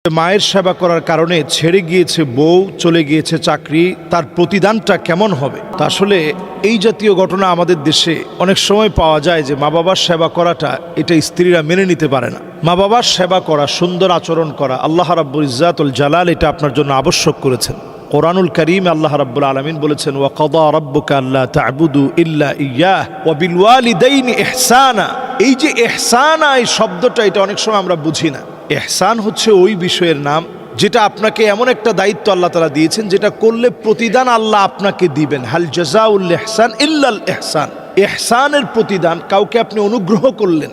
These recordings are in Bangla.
মায়ের সেবা করার কারণে ছেড়ে গিয়েছে বউ, চলে গিয়েছে চাকরি, তার প্রতিদানটা কেমন হবে? তা আসলে এই জাতীয় ঘটনা আমাদের দেশে অনেক সময় পাওয়া যায় যে মা বাবার সেবা করাটা এটা স্ত্রীরা মেনে নিতে পারে না। মা বাবার সেবা করা, সুন্দর আচরণ করা আল্লাহ রাব্বুল ইজ্জাতুল জালাল এটা আপনার জন্য আবশ্যক করেছেন। কোরআনুল কারীম আল্লাহ রাব্বুল আলামিন বলেছেন, ওয়া কাদা রাব্বুকা আল্লা তা'বুদু ইল্লা ইয়্যাহ ওয়া বিল ওয়ালিদাইনি ইহসানা। এই যে ইহসানা, এই শব্দটা এটা অনেক সময় আমরা বুঝি না। ইহসান হচ্ছে ওই বিষয়ের নাম যেটা আপনাকে এমন একটা দায়িত্ব আল্লাহ তাআলা দিয়েছেন যেটা করলে প্রতিদান আল্লাহ আপনাকে দিবেন। হাল জাযাউল ইহসান ইল্লাল ইহসান। ইহসানের প্রতিদান, কাউকে আপনি অনুগ্রহ করলেন,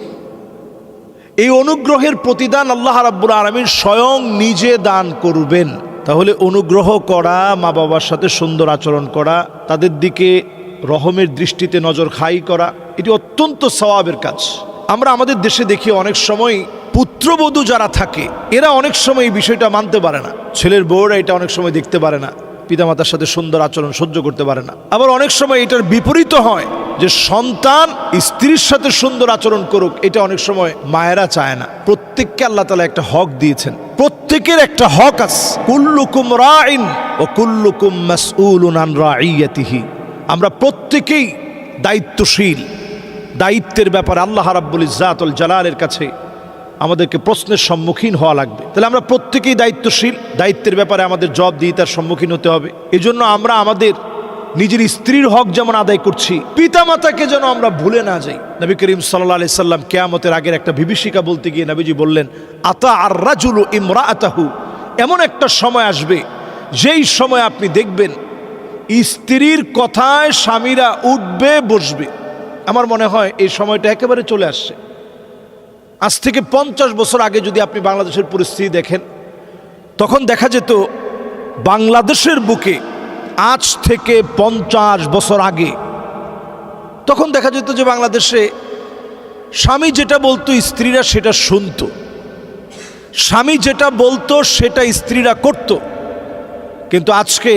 এই অনুগ্রহের প্রতিদান আল্লাহ রাব্বুল আলামিন স্বয়ং নিজে দান করবেন। তাহলে অনুগ্রহ করা, মা বাবার সাথে সুন্দর আচরণ করা, তাদের দিকে রহমের দৃষ্টিতে নজর খাই করা, এটি অত্যন্ত সওয়াবের কাজ। আমরা আমাদের দেশে দেখি অনেক সময় পুত্রবধূ যারা থাকে এরা অনেক সময় এই বিষয়টা মানতে পারে না। ছেলের বউরা এটা অনেক সময় দেখতে পারে না, পিতামাতার সাথে সুন্দর আচরণ সহ্য করতে পারে না। আবার অনেক সময় এটার বিপরীত হয় যে সন্তান স্ত্রীর সাথে সুন্দর আচরণ করুক, এটা অনেক সময় মায়েরা চায় না। প্রত্যেককে আল্লাহ তাআলা একটা হক দিয়েছেন, প্রত্যেকের একটা হক আছে। কুল্লুকুম রাইন ওয়া কুল্লুকুম মাসউলুন আন রাইয়াতিহি। আমরা প্রত্যেকেই দায়িত্বশীল। দায়িত্বের ব্যাপারে আল্লাহ রাব্বুল ইজ্জাতুল জালালের কাছে আমাদেরকে প্রশ্নের সম্মুখীন হওয়া লাগবে। তাহলে আমরা প্রত্যেকেই দায়িত্বশীল, দায়িত্বের ব্যাপারে আমাদের জবাবদিহিতার সম্মুখীন হতে হবে। এজন্য আমরা আমাদের নিজের স্ত্রীর হক যেমন আদায় করছি, পিতামাতাকে যেন আমরা ভুলে না যাই। নবী করিম সাল্লাল্লাহু আলাইহি সাল্লাম কিয়ামতের আগের একটা বিভীষিকা বলতে গিয়ে নবীজি বললেন, আতা আর রাজুলু ইমরাআতাহু। এমন একটা সময় আসবে যেই সময় আপনি দেখবেন স্ত্রীর কথায় স্বামীরা উঠবে বসবে। আমার মনে হয় এই সময়টা একেবারে চলে আসছে। আজ থেকে 50 বছর আগে যদি আপনি বাংলাদেশের পরিস্থিতি দেখেন, তখন দেখা যেত বাংলাদেশের বুকে আজ থেকে 50 বছর আগে তখন দেখা যেত যে বাংলাদেশে স্বামী যেটা বলতো স্ত্রীরা সেটা শুনতো, স্বামী যেটা বলতো সেটা স্ত্রীরা করত। কিন্তু আজকে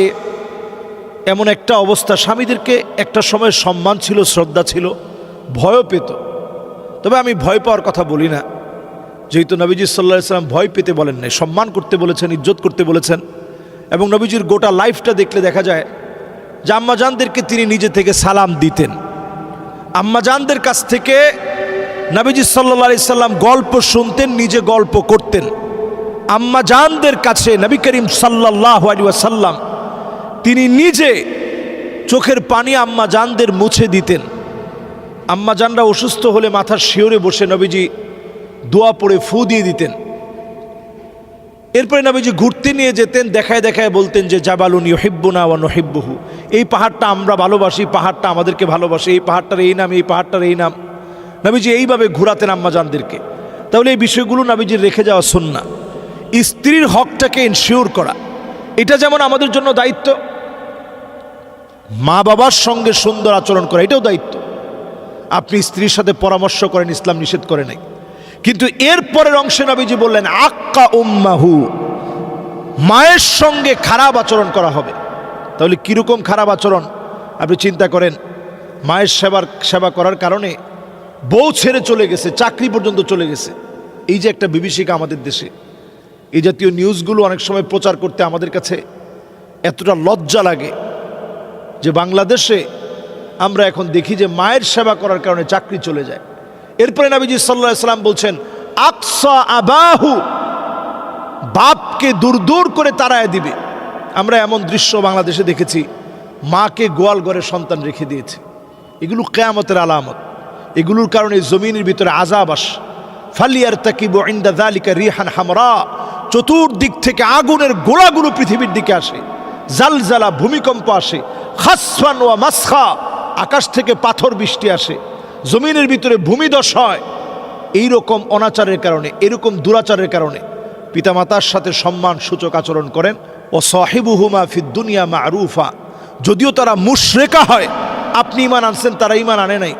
এমন একটা অবস্থা, স্বামীদেরকে একটা সময় সম্মান ছিল, শ্রদ্ধা ছিল, ভয়ও পেত। তবে আমি ভয় পাওয়ার কথা বলি না, যেহেতু নবীজি সাল্লাল্লাহু আলাইহি সাল্লাম ভয় পেতে বলেন নাই, সম্মান করতে বলেছেন, ইজ্জত করতে বলেছেন। এবং নবীজির গোটা লাইফটা দেখলে দেখা যায় যে আম্মাজানদেরকে তিনি নিজে থেকে সালাম দিতেন। আম্মাজানদের কাছ থেকে নবীজি সাল্লাল্লাহু আলাইহি সাল্লাম গল্প শুনতেন, নিজে গল্প করতেন। আম্মাজানদের কাছে নবী করিম সাল্লাল্লাহু আলাইহি ওয়াসাল্লাম তিনি নিজে চোখের পানি আম্মাজানদের মুছে দিতেন। আম্মাজানরা অসুস্থ হলে মাথার শিওরে বসে নবীজি দোয়া পড়ে ফু দিয়ে দিতেন। এরপরে নবীজি ঘুরতে নিয়ে যেতেন, দেখায় দেখায় বলতেন যে জাবালুন ইউহিব্বুনা ওয়া নুহিব্বুহু। এই পাহাড়টা আমরা ভালোবাসি, পাহাড়টা আমাদেরকে ভালোবাসে, এই পাহাড়টার এই নাম, এই পাহাড়টার এই নাম। নবীজি এইভাবে ঘুরাতেন আম্মাজানদেরকে। তাহলে এই বিষয়গুলো নবীজির রেখে যাওয়া সুন্নাহ। স্ত্রীর হকটাকে ইনশিওর করা, এটা যেমন আমাদের জন্য দায়িত্ব, মা বাবার সঙ্গে সুন্দর আচরণ করা এটাও দায়িত্ব। আপনি স্ত্রীর সাথে পরামর্শ করেন, ইসলাম নিষেধ করে নাই। কিন্তু এর পরের অংশে নবীজি বললেন আক্কা উম্মাহু, মায়ের সঙ্গে খারাপ আচরণ করা হবে। তাহলে কীরকম খারাপ আচরণ আপনি চিন্তা করেন। মায়ের সেবা করার কারণে বউ ছেড়ে চলে গেছে, চাকরি পর্যন্ত চলে গেছে। এই যে একটা বিভীষিকা আমাদের দেশে, এই জাতীয় নিউজগুলো অনেক সময় প্রচার করতে আমাদের কাছে এতটা লজ্জা লাগে যে বাংলাদেশে আমরা এখন দেখি যে মায়ের সেবা করার কারণে চাকরি চলে যায়। এরপরে নবীজি সাল্লাল্লাহু আলাইহি সাল্লাম বলছেন আকসা আবাহু, বাপকে দূর দূর করে তাড়ায় দিবে। আমরা এমন দৃশ্য বাংলাদেশে দেখেছি, মাকে গোয়াল ঘরে সন্তান রেখে দিয়েছে। এগুলো কিয়ামতের আলামত। এগুলোর কারণে জমিনের ভিতরে আযাব আসে। ফালিয়ারতাকিবু ইনদা যালিকা রিহান হামরা, চতুর্দিক থেকে আগুনের গোলাগুলো পৃথিবীর দিকে আসে, জালজালা ভূমিকম্প আসে, খাসফান ওয়া মাসখা, আকাশ থেকে পাথর বৃষ্টি আসে, জমিনের ভিতরে ভূমিধস হয়। এইরকম অনাচারের কারণে, এরকম দুরাচারের কারণে পিতামাতার সাথে সম্মান সূচক আচরণ করেন। ও সাহিবুহুমা ফিদ দুনিয়া মারুফা, যদিও তারা মুশরিকা হয়, আপনি ঈমান আনছেন, তারা ঈমান আনে নাই,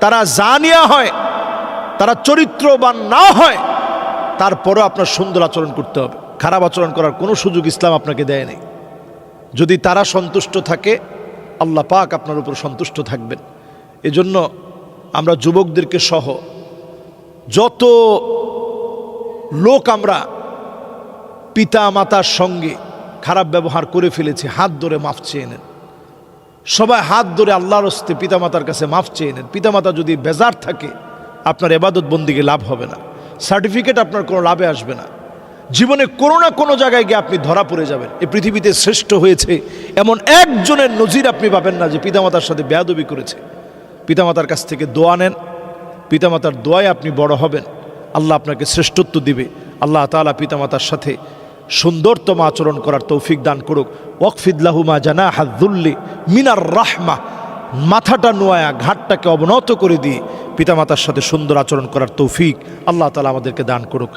তারা জানিয়া হয়, তারা চরিত্রবান না হয়, তারপরও আপনার সুন্দর আচরণ করতে হবে। খারাপ আচরণ করার কোনো সুযোগ ইসলাম আপনাকে দেয় নাই। যদি তারা সন্তুষ্ট থাকে, আল্লাহ পাক আপনার উপর সন্তুষ্ট থাকবেন। এজন্য আমরা যুবকদেরকে সহ যত লোক আমরা পিতা মাতার সঙ্গে খারাপ ব্যবহার করে ফেলেছে, হাত ধরে মাফ চেয়ে নেন। সবাই হাত ধরে আল্লাহর হস্তে পিতামাতার কাছে মাফ চেয়ে নেন। পিতামাতা যদি বেজার থাকে, আপনার ইবাদত বন্দিকে লাভ হবে না, সার্টিফিকেট আপনার কোনো লাভে আসবে না। জীবনে কোনো না কোনো জায়গায় গিয়ে আপনি ধরা পড়ে যাবেন। এই পৃথিবীতে শ্রেষ্ঠ হয়েছে এমন একজনের নজির আপনি পাবেন না যে পিতামাতার সাথে বেয়াদবি করেছে। পিতামাতার কাছ থেকে দোয়া নেন, পিতামাতার দোয়ায় আপনি বড় হবেন, আল্লাহ আপনাকে শ্রেষ্ঠত্ব দিবে। আল্লাহ তাআলা পিতামাতার সাথে সুন্দরতম আচরণ করার তৌফিক দান করুক। ওয়াকফিদ লাহুমা জানাহা যুল্লি মিনার রাহমা, মাথাটা নোয়া ঘাটটাকে অবনত করে দিয়ে পিতামাতার সাথে সুন্দর আচরণ করার তৌফিক আল্লাহ তাআলা আমাদেরকে দান করুক।